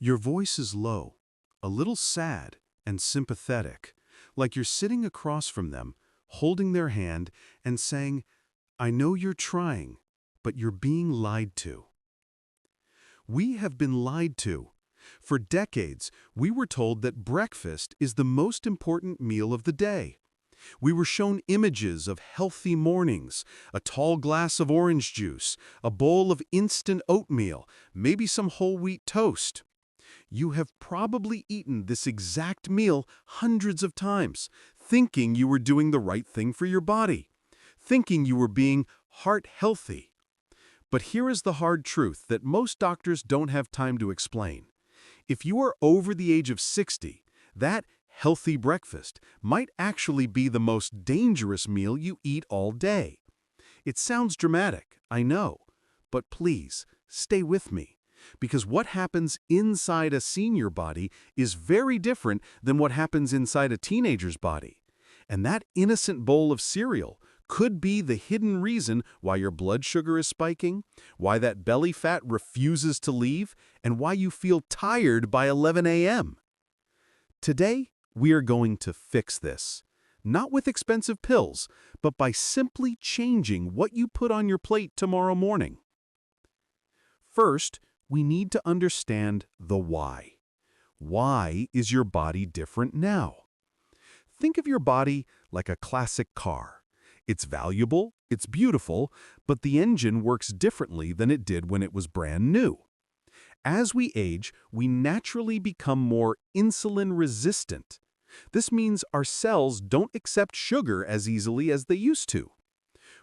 Your voice is low, a little sad and sympathetic, like you're sitting across from them, holding their hand and saying, I know you're trying, but you're being lied to. We have been lied to. For decades, we were told that breakfast is the most important meal of the day. We were shown images of healthy mornings, a tall glass of orange juice, a bowl of instant oatmeal, maybe some whole wheat toast. You have probably eaten this exact meal hundreds of times, thinking you were doing the right thing for your body, thinking you were being heart healthy. But here is the hard truth that most doctors don't have time to explain. If you are over the age of 60, that healthy breakfast might actually be the most dangerous meal you eat all day. It sounds dramatic, I know, but please, stay with me. Because what happens inside a senior body is very different than what happens inside a teenager's body. And that innocent bowl of cereal could be the hidden reason why your blood sugar is spiking, why that belly fat refuses to leave, and why you feel tired by 11 a.m. Today, we are going to fix this. Not with expensive pills, but by simply changing what you put on your plate tomorrow morning. First, we need to understand the why. Why is your body different now? Think of your body like a classic car. It's valuable, it's beautiful, but the engine works differently than it did when it was brand new. As we age, we naturally become more insulin resistant. This means our cells don't accept sugar as easily as they used to.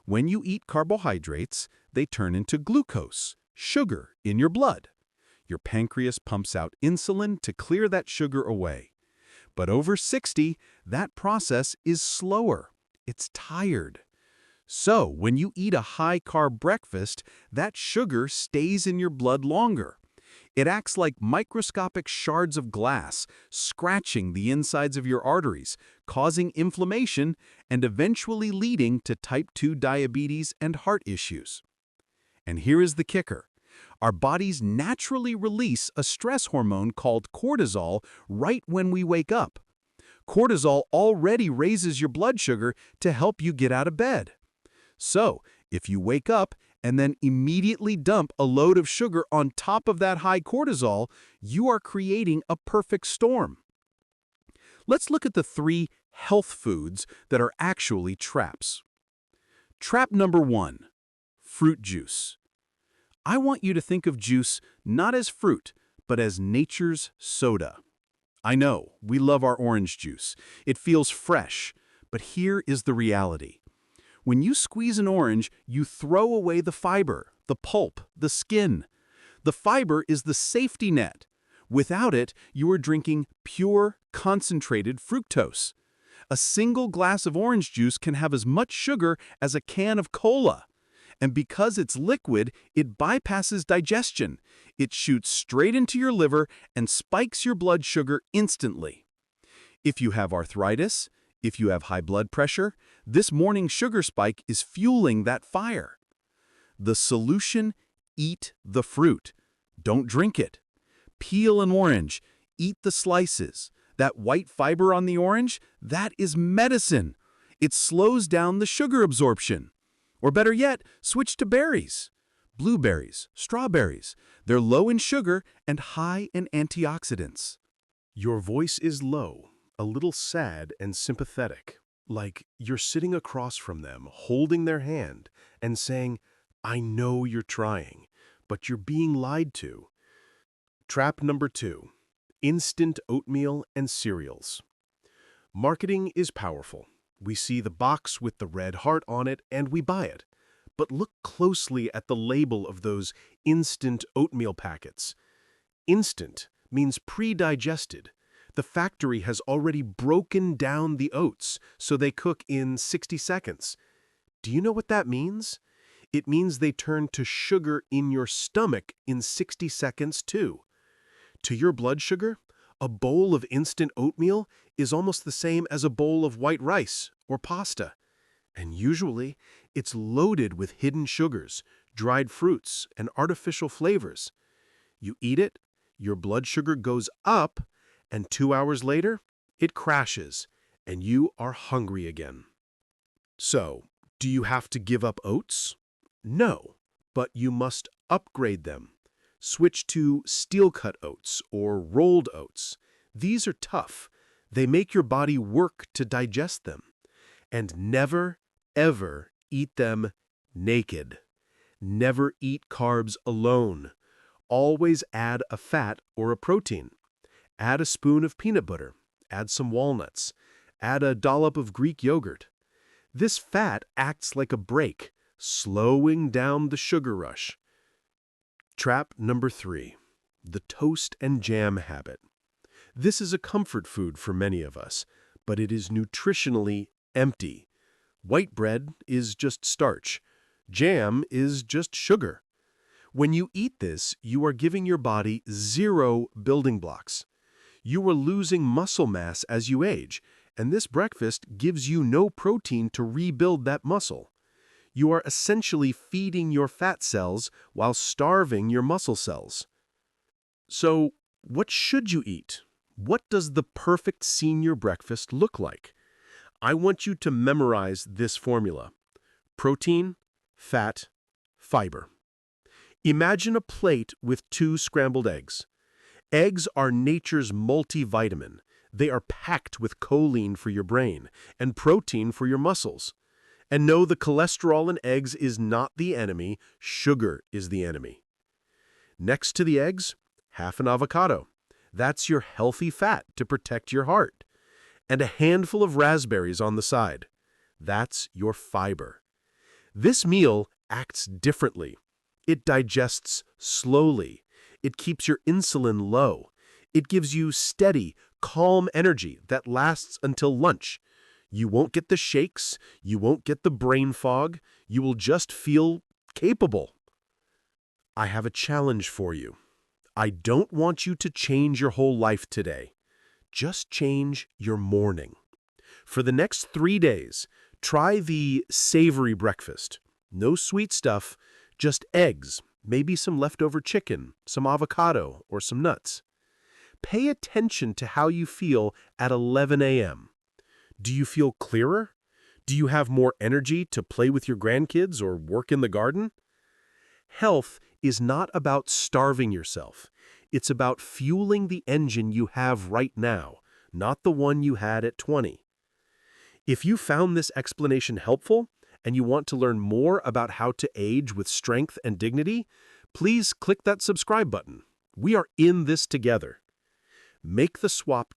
When you eat carbohydrates, they turn into glucose, sugar in your blood. Your pancreas pumps out insulin to clear that sugar away. But over 60, that process is slower. It's tired. So when you eat a high-carb breakfast, that sugar stays in your blood longer. It acts like microscopic shards of glass, scratching the insides of your arteries, causing inflammation, and eventually leading to type 2 diabetes and heart issues. And here is the kicker. Our bodies naturally release a stress hormone called cortisol right when we wake up. Cortisol already raises your blood sugar to help you get out of bed. So, if you wake up and then immediately dump a load of sugar on top of that high cortisol, you are creating a perfect storm. Let's look at the 3 health foods that are actually traps. Trap number 1, fruit juice. I want you to think of juice not as fruit, but as nature's soda. I know, we love our orange juice. It feels fresh, but here is the reality. When you squeeze an orange, you throw away the fiber, the pulp, the skin. The fiber is the safety net. Without it, you are drinking pure, concentrated fructose. A single glass of orange juice can have as much sugar as a can of cola. And because it's liquid, it bypasses digestion. It shoots straight into your liver and spikes your blood sugar instantly. If you have arthritis, if you have high blood pressure, this morning sugar spike is fueling that fire. The solution: eat the fruit. Don't drink it. Peel an orange. Eat the slices. That white fiber on the orange, that is medicine. It slows down the sugar absorption. Or better yet, switch to berries. Blueberries, strawberries. They're low in sugar and high in antioxidants. Your voice is low, a little sad and sympathetic, like you're sitting across from them, holding their hand and saying, I know you're trying, but you're being lied to. Trap number 2, instant oatmeal and cereals. Marketing is powerful. We see the box with the red heart on it and we buy it. But look closely at the label of those instant oatmeal packets. Instant means pre-digested. The factory has already broken down the oats so they cook in 60 seconds. Do you know what that means? It means they turn to sugar in your stomach in 60 seconds too. To your blood sugar, a bowl of instant oatmeal is almost the same as a bowl of white rice or pasta. And usually, it's loaded with hidden sugars, dried fruits, and artificial flavors. You eat it, your blood sugar goes up, and 2 hours later, it crashes, and you are hungry again. So, do you have to give up oats? No, but you must upgrade them. Switch to steel-cut oats or rolled oats. These are tough. They make your body work to digest them. And never, ever eat them naked. Never eat carbs alone. Always add a fat or a protein. Add a spoon of peanut butter. Add some walnuts. Add a dollop of Greek yogurt. This fat acts like a brake, slowing down the sugar rush. Trap number 3, the toast and jam habit. This is a comfort food for many of us, but it is nutritionally empty. White bread is just starch. Jam is just sugar. When you eat this, you are giving your body 0 building blocks. You are losing muscle mass as you age, and this breakfast gives you no protein to rebuild that muscle. You are essentially feeding your fat cells while starving your muscle cells. So, what should you eat? What does the perfect senior breakfast look like? I want you to memorize this formula: protein, fat, fiber. Imagine a plate with 2 scrambled eggs. Eggs are nature's multivitamin. They are packed with choline for your brain and protein for your muscles. And no, the cholesterol in eggs is not the enemy, sugar is the enemy. Next to the eggs, half an avocado. That's your healthy fat to protect your heart. And a handful of raspberries on the side. That's your fiber. This meal acts differently. It digests slowly. It keeps your insulin low. It gives you steady, calm energy that lasts until lunch. You won't get the shakes. You won't get the brain fog. You will just feel capable. I have a challenge for you. I don't want you to change your whole life today. Just change your morning. For the next 3 days, try the savory breakfast. No sweet stuff, just eggs, maybe some leftover chicken, some avocado, or some nuts. Pay attention to how you feel at 11 a.m. Do you feel clearer? Do you have more energy to play with your grandkids or work in the garden? Health is not about starving yourself. It's about fueling the engine you have right now, not the one you had at 20. If you found this explanation helpful and you want to learn more about how to age with strength and dignity, please click that subscribe button. We are in this together. Make the swap